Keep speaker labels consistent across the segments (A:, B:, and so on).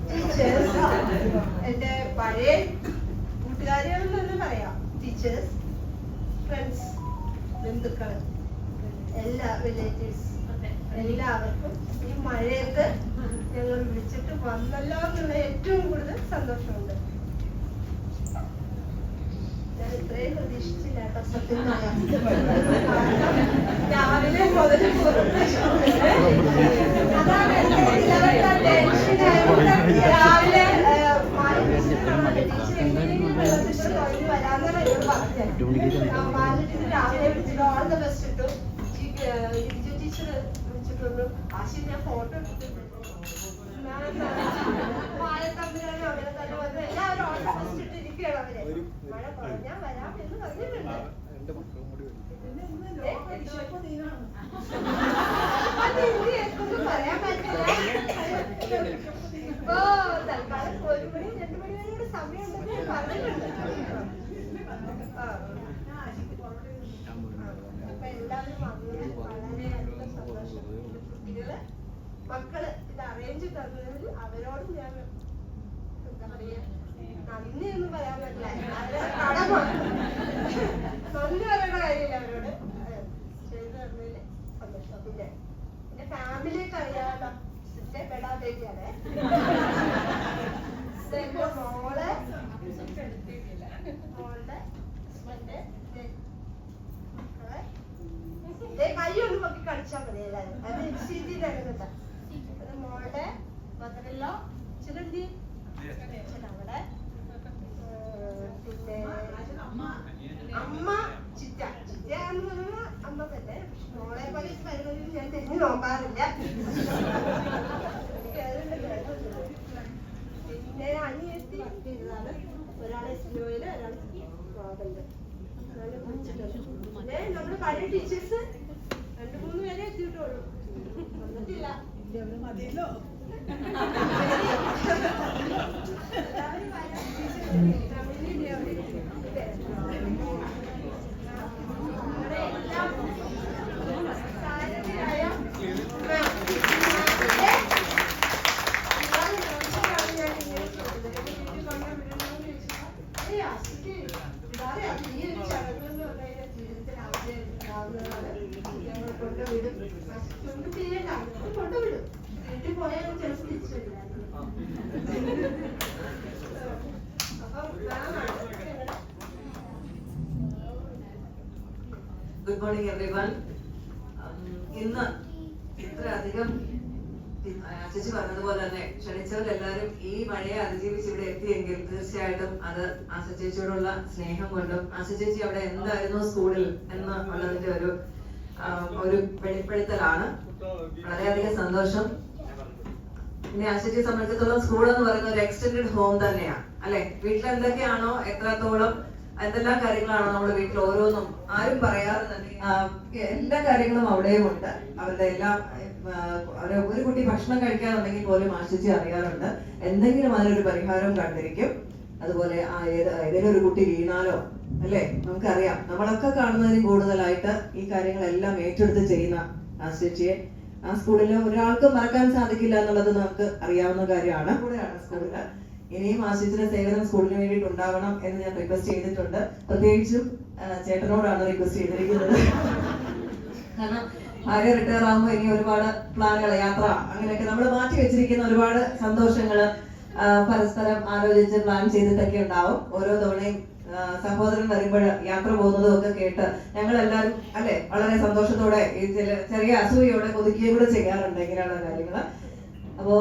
A: Teachers, എന്റെ പഴയ കൂട്ടുകാരികളെന്ന് തന്നെ പറയാം, ടീച്ചേഴ്സ്, ഫ്രണ്ട്സ്, ബന്ധുക്കള്, എല്ലാ റിലേറ്റീവ്സ്, എല്ലാവർക്കും ഈ മഴയത്ത് ഞങ്ങൾ വിളിച്ചിട്ട് വന്നല്ലോ എന്നുള്ള ഏറ്റവും കൂടുതൽ സന്തോഷമുണ്ട്. ഞാൻ ഇത്രയും പ്രതീക്ഷിച്ചില്ല കേട്ടോ, സത്യം പറയാം. രാവിലെ മുതൽ രാവിലെ വരാന്നാണ് എന്നോട് പറഞ്ഞത്. രാവിലെ വിളിച്ചിട്ട് ഓൾ ദ ബെസ്റ്റ് ഇട്ടു. ടീച്ചർ വിളിച്ചിട്ടുണ്ട്, ആശി ഞാൻ ഫോട്ടോ എടുത്തിട്ടുണ്ട്. തമ്മിലാണ് അങ്ങനെ തന്നെ വന്ന് എല്ലാവരും ഓൾ ദ ബെസ്റ്റ് ഇട്ടിരിക്കുകയാണ്. അവര് മഴ കുറഞ്ഞാൽ വരാം എന്ന് പറഞ്ഞിട്ടുണ്ട്. പറയാൻ പറ്റില്ല. ഇപ്പൊ തൽക്കാലം 1 മണി 2 മണി വരെയുടെ സമയമുണ്ടെന്ന് പറഞ്ഞിട്ടുണ്ട്. അപ്പൊ എല്ലാവരും വന്നതിൽ വളരെയധികം സന്തോഷം. കുട്ടികള് മക്കള് ഇത് അറേഞ്ച് തന്നതിൽ അവരോടും ഞാൻ എന്താ പറയാ, നന്ദി ഒന്നും പറയാൻ പറ്റില്ല, അവരുടെ കടമാണ്. നന്ദി പറയേണ്ട കാര്യമില്ല അവരോട്, ചെയ്തു തന്നതില് സന്തോഷം. പിന്നെ എന്റെ ഫാമിലിയൊക്കെ അറിയാമല്ലോ, എന്റെ പെടാതേക്കാണ് മോളെ, മോളുടെ ഹസ്ബൻഡ്, കൈ ഒന്ന് പൊക്കി കളിച്ചാൽ മതി എല്ലാവരും. അത് എക്സീറ്റ് തരുന്നില്ല. അത് മോളുടെ മദറിലോ ചിലന്തി അവിടെ, പിന്നെ അമ്മ ചിറ്റ, ചിറ്റയാന്ന് പറഞ്ഞാൽ അമ്മ തന്നെ. മോളെ പോലെ പരിപാടിയിൽ ഞാൻ തിരിഞ്ഞു നോക്കാറില്ല. പിന്നെ അനിയത്തി ചെയ്തതാണ്, ഒരാളെ സിനിമയില്, ഒരാളെ നോക്കണ്ട്. പിന്നെ നമ്മള് പഴയ ടീച്ചേഴ്സ് 2-3 പേരെ എത്തിയിട്ടുള്ളൂ, വന്നിട്ടില്ല. മതിയല്ലോ.
B: Good morning everyone. ഇന്ന് ഇത്രയധികം ചേച്ചി പറഞ്ഞതുപോലെ തന്നെ ക്ഷണിച്ചവരെല്ലാവരും ഈ മഴയെ അതിജീവിച്ച് ഇവിടെ എത്തിയെങ്കിൽ തീർച്ചയായിട്ടും അത് ആശ ചേച്ചിയോടുള്ള സ്നേഹം കൊണ്ടും ആശ ചേച്ചി അവിടെ എന്തായിരുന്നു സ്കൂളിൽ എന്ന് ഉള്ളതിന്റെ ഒരു വെളിപ്പെടുത്തലാണ്. വളരെയധികം സന്തോഷം. പിന്നെ ആശ ചേച്ചിയെ സംബന്ധിച്ചിടത്തോളം സ്കൂൾ എന്ന് പറയുന്ന ഒരു എക്സ്റ്റെൻഡഡ് ഹോം തന്നെയാണ്, അല്ലെ? വീട്ടിൽ എന്തൊക്കെയാണോ, എത്രത്തോളം എന്തെല്ലാം കാര്യങ്ങളാണോ നമ്മുടെ വീട്ടിൽ ഓരോന്നും ആരും പറയാതെ തന്നെ എല്ലാ കാര്യങ്ങളും അവിടെയും ഉണ്ട്. അവരുടെ എല്ലാം ഒരു കുട്ടി ഭക്ഷണം കഴിക്കാനുണ്ടെങ്കിൽ പോലും ആശിച്ച് അറിയാറുണ്ട്, എന്തെങ്കിലും അതിനൊരു പരിഹാരവും കണ്ടിരിക്കും. അതുപോലെ ഏതെങ്കിലും ഒരു കുട്ടി വീണാലോ, അല്ലെ, നമുക്കറിയാം, നമ്മളൊക്കെ കാണുന്നതിന് കൂടുതലായിട്ട് ഈ കാര്യങ്ങളെല്ലാം ഏറ്റെടുത്ത് ചെയ്യുന്ന ആശിച്ചിയെ ആ സ്കൂളിൽ ഒരാൾക്ക് മറക്കാൻ സാധിക്കില്ല എന്നുള്ളത് നമുക്ക് അറിയാവുന്ന കാര്യമാണ്. കൂടെയാണ് സ്കൂളില് ഇനിയും ആശിച്ചിന്റെ സേവനം സ്കൂളിന് വേണ്ടിയിട്ട് ഉണ്ടാവണം എന്ന് ഞാൻ റിക്വസ്റ്റ് ചെയ്തിട്ടുണ്ട്. പ്രത്യേകിച്ചും ചേട്ടനോടാണ് റിക്വസ്റ്റ് ചെയ്തിരിക്കുന്നത്. കാരണം ഭാര്യ റിട്ടയർ ആകുമ്പോൾ ഇനി ഒരുപാട് പ്ലാനുകൾ, യാത്ര, അങ്ങനെയൊക്കെ നമ്മൾ മാറ്റി വെച്ചിരിക്കുന്ന ഒരുപാട് സന്തോഷങ്ങള് പരസ്പരം ആലോചിച്ച് പ്ലാൻ ചെയ്തിട്ടൊക്കെ ഉണ്ടാവും. ഓരോ തവണയും സഹോദരൻ വരുമ്പോൾ യാത്ര പോകുന്നതും ഒക്കെ കേട്ട് ഞങ്ങൾ എല്ലാവരും, അല്ലെ, വളരെ സന്തോഷത്തോടെ ഈ ചെറിയ അസൂയോടെ കൊതിക്കുകയും കൂടെ ചെയ്യാറുണ്ട് ഇങ്ങനെയുള്ള കാര്യങ്ങള്. അപ്പോ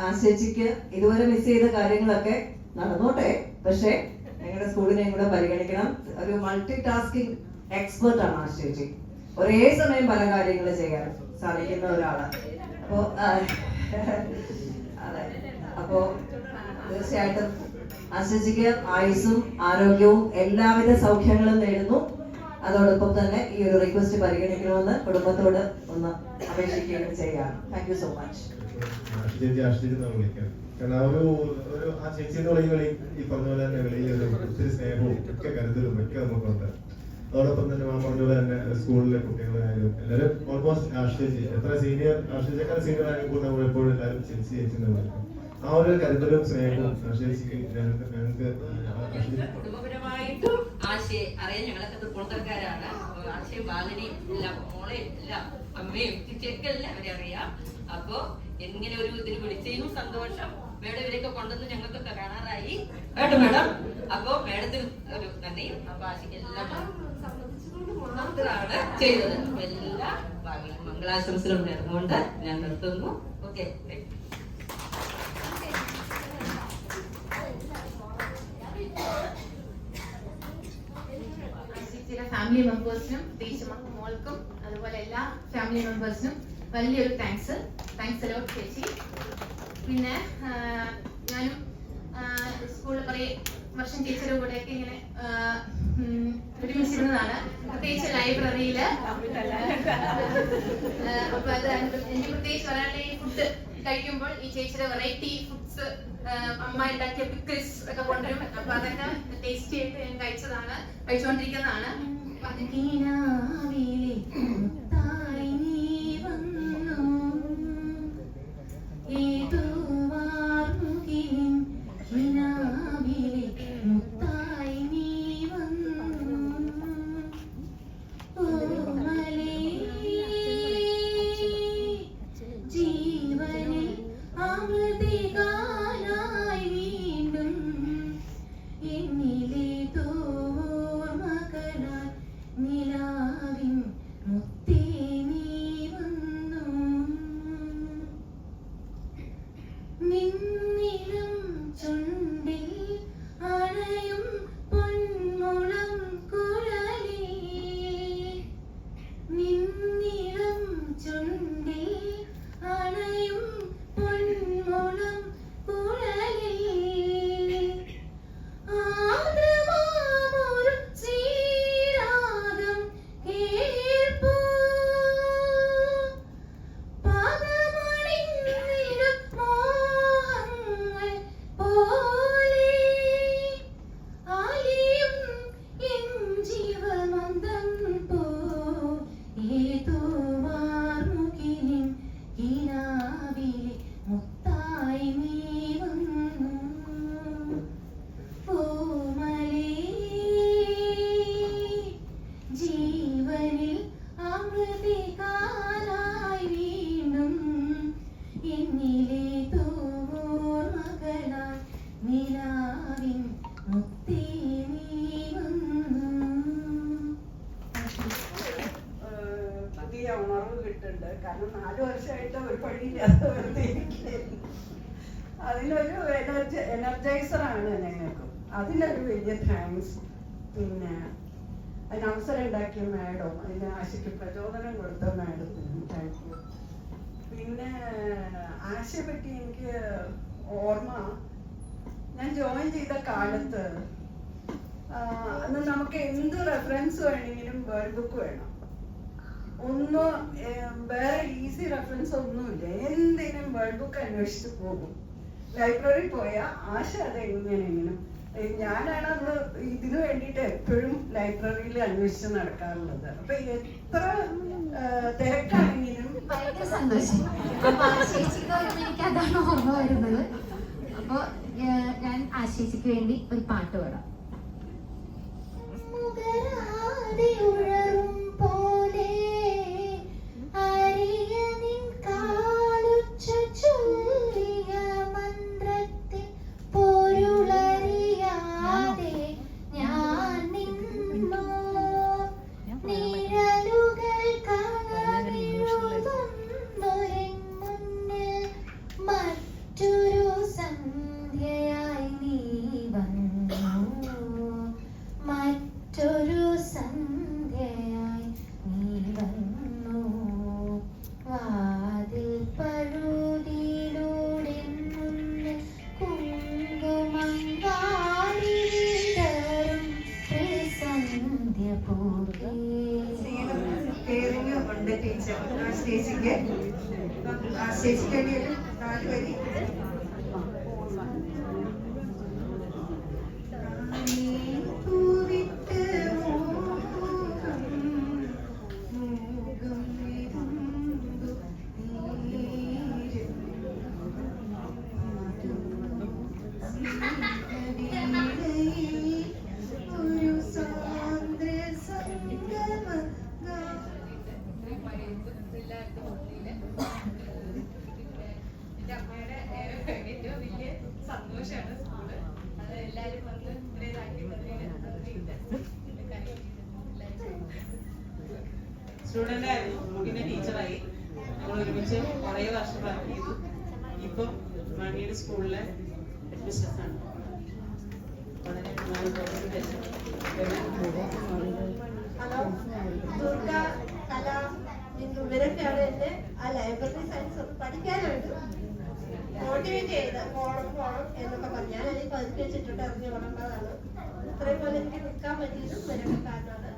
B: ആശേച്ചിക്ക് ഇതുവരെ മിസ് ചെയ്ത കാര്യങ്ങളൊക്കെ നടന്നോട്ടെ, പക്ഷെ ഞങ്ങളുടെ സ്കൂളിനെയും കൂടെ പരിഗണിക്കണം. ഒരു മൾട്ടി ടാസ്കിങ് എക്സ്പെർട്ട് ആണ് ആശേച്ചി, ഒരേ സമയം പല കാര്യങ്ങൾ ചെയ്യാൻ സാധിക്കുന്ന ഒരാള്. അപ്പോ അതെ, അപ്പോ തീർച്ചയായിട്ടും ആശേച്ചിക്ക് ആയുസ്സും ആരോഗ്യവും എല്ലാവിധ സൗഖ്യങ്ങളും നേടുന്നു. അതോടൊപ്പം തന്നെ ഈ ഒരു റിക്വസ്റ്റ് പരിഗണിക്കണമെന്ന് കുടുംബത്തോട് ഒന്ന് അപേക്ഷിക്കുകയും ചെയ്യാം. Thank you so much.
C: കാരണം ആ ചേച്ചിന്റെ വിളികളിൽ ഈ പറഞ്ഞ പോലെ തന്നെ വെളിയിൽ ഒത്തിരി സ്നേഹവും ഒക്കെ കരുതലും ഒക്കെ നമുക്കുണ്ട്. അതോടൊപ്പം തന്നെ പറഞ്ഞ പോലെ തന്നെ സ്കൂളിലെ കുട്ടികളായാലും എല്ലാവരും ഓൾമോസ്റ്റ് ആശ്രയിച്ച് എത്ര സീനിയർ ആശ്രയിച്ചേക്കാൾ സീനിയർ ആയാലും കൂടെ എപ്പോഴും എല്ലാവരും ചേച്ചി ചേച്ചിന്ന് വിളിക്കും. ആ ഒരു കരുതലും സ്നേഹവും ചേച്ചിക്ക് ഞങ്ങൾക്ക്
D: കുടുംബപരമായിട്ടും ആശയെ അറിയാൻ ഞങ്ങളൊക്കെ തൃപ്പൂണിത്തറക്കാരാണ്. ആശയും ബാലനെയും എല്ലാം മോളെയും എല്ലാം അമ്മയും ചേച്ചിയൊക്കെ എല്ലാവരെയും അറിയാം. അപ്പൊ എങ്ങനെ ഒരു ഇതിന് വിളിച്ചതിനും സന്തോഷം. മേഡം ഇവരെയൊക്കെ കൊണ്ടുവന്ന് ഞങ്ങൾക്കൊക്കെ കാണാറായി കേട്ടോ മേഡം. അപ്പൊ മേഡത്തിന് ഒരു നന്ദി. അപ്പൊ ആശയ്ക്ക് എല്ലാം മാത്രമാണ് ചെയ്തത്. അപ്പൊ എല്ലാ ഭാഗ്യം മംഗളാശംസകളും നേർന്നുകൊണ്ട് ഞാൻ നിർത്തുന്നു. ഓക്കെ.
E: ഫാമിലി മെമ്പേഴ്സിനും പ്രത്യേകിച്ച് മോൾക്കും അതുപോലെ എല്ലാ ഫാമിലി മെമ്പേഴ്സിനും വലിയൊരു താങ്ക്സ് അലോട്ട് ചേച്ചി. പിന്നെ ഞാനും സ്കൂളിൽ കുറേ വർഷം ടീച്ചറുടെ കൂടെയൊക്കെ ഇങ്ങനെ ഒരുമിച്ചിരുന്നതാണ്, പ്രത്യേകിച്ച് ലൈബ്രറിയിൽ. അപ്പൊ അത് എനിക്ക് പ്രത്യേകിച്ച് പറയാനുള്ള ഈ ഫുഡ് കഴിക്കുമ്പോൾ ഈ ചേച്ചിയുടെ വെറൈറ്റി ഫുഡ്സ് അമ്മ ഉണ്ടാക്കിയ പിക്കിൾസ് ഒക്കെ കൊണ്ടുവരും. അപ്പൊ അതൊക്കെ ടേസ്റ്റ് ചെയ്ത് ഞാൻ കഴിച്ചുകൊണ്ടിരിക്കുന്നതാണ്.
F: ഉണർവ് കിട്ടുന്നുണ്ട്. കാരണം 4 വർഷമായിട്ട് ഒരു പണിയില്ലാതെ വെറുതെ ഇരിക്കുകയായിരുന്നു. അതിനൊരു എനർജൈസറാണ് ഞങ്ങൾക്കും. അതിനൊരു വലിയ താങ്ക്സ്. പിന്നെ അതിന് അവസരം ഉണ്ടാക്കിയ മാഡം, അതിന് ആശയ്ക്ക് പ്രചോദനം കൊടുത്ത മാഡത്തിന് താങ്ക് യു. പിന്നെ ആശയെ പറ്റി എനിക്ക് ഓർമ്മ, ഞാൻ ജോയിൻ ചെയ്ത കാലത്ത് അന്ന് നമുക്ക് എന്ത് റെഫറൻസ് വേണമെങ്കിലും വേൾഡ് ബുക്ക് വേണം. ഒന്നും വേറെ ഈസി റെഫറൻസ് ഒന്നുമില്ല. എന്തിനും വേൾഡ് ബുക്ക് അന്വേഷിച്ച് പോകും. ലൈബ്രറി പോയാൽ ആശ അതെങ്ങനെയെങ്കിലും, ഞാനാണ് അന്ന് ഇതിനു വേണ്ടിയിട്ട് എപ്പോഴും ലൈബ്രറിയിൽ അന്വേഷിച്ച് നടക്കാറുള്ളത്. അപ്പൊ എത്ര തിരക്കാണെങ്കിലും
G: ഭയങ്കര സന്തോഷം. അപ്പൊ ആശേച്ചിക്ക് എനിക്ക് അതാണ് ഓർമ്മ വരുന്നത്. അപ്പൊ ഞാൻ ആശേച്ചിക്ക് വേണ്ടി ഒരു പാട്ട് പാടാം.
F: ചേച്ചിക്ക് വേണ്ടി ഒരു 4 വരി.
H: സന്തോഷമാണ് സ്കൂള്. അത് എല്ലാവരും വന്ന് ഇതാക്കി സ്റ്റുഡൻ്റ് ആയിരുന്നു, പിന്നെ ടീച്ചറായി. ഞങ്ങൾ ഒരുമിച്ച് കുറേ വർഷം വർക്ക് ചെയ്തു. ഇപ്പം മണിയുടെ സ്കൂളിലെ ഹെഡ്മിസ്ട്രസ്സാണ്. വളരെ
A: ഹലോ, ദുർഗ, കല, ബിന്ദു ഇവരൊക്കെയാണ് എന്നെ ആ ലൈബ്രറി സയൻസ് പഠിക്കാനായിട്ട് മോട്ടിവേറ്റ് ചെയ്ത് പോണം എന്നൊക്കെ പറഞ്ഞു. ഞാൻ അതിൽ പതുക്കെ വെച്ചിട്ടുണ്ട് ഇറങ്ങി ഓടേണ്ടതാണ്. ഇത്രയും പോലെ എനിക്ക് നിൽക്കാൻ പറ്റിയതും ഇവരൊക്കെ കാരണമാണ്.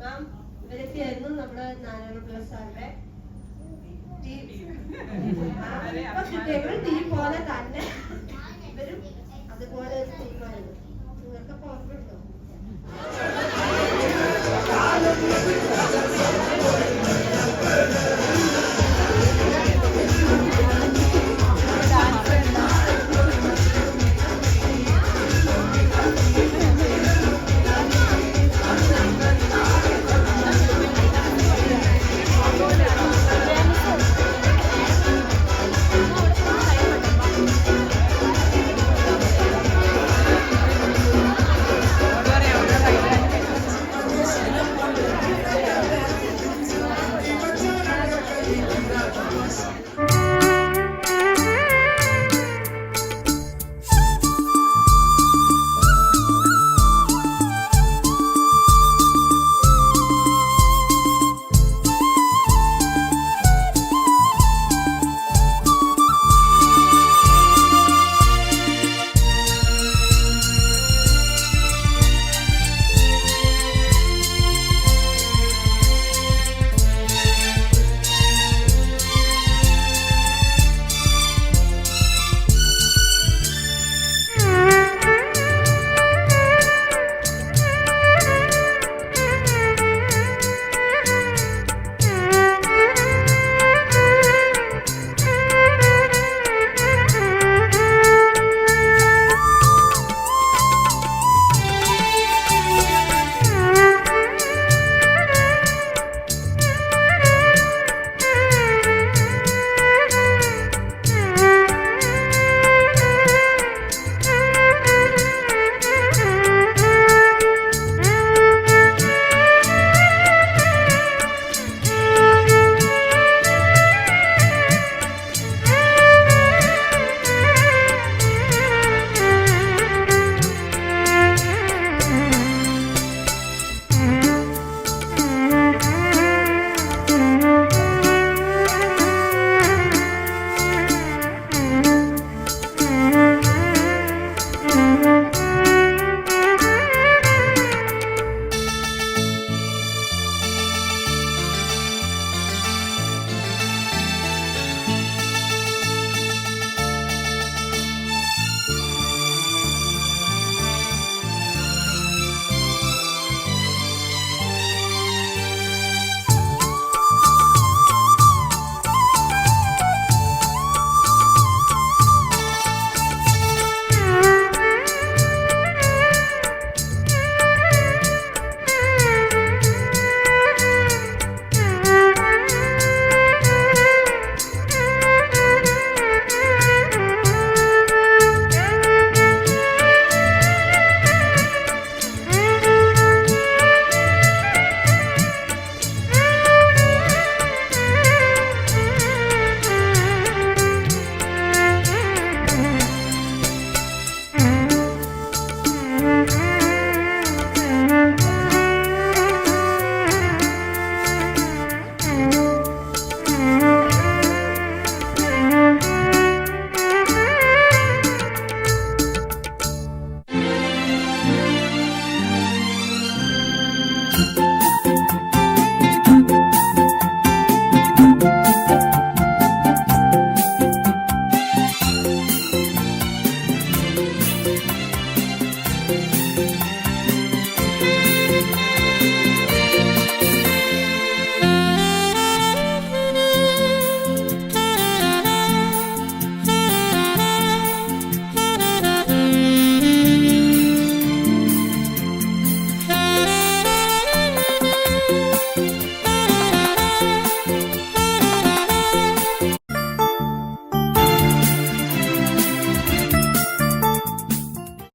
A: മാം ഇവരൊക്കെ ആയിരുന്നു നമ്മുടെ 400+ സാറിന്റെ ടീം. ടീം പോലെ തന്നെ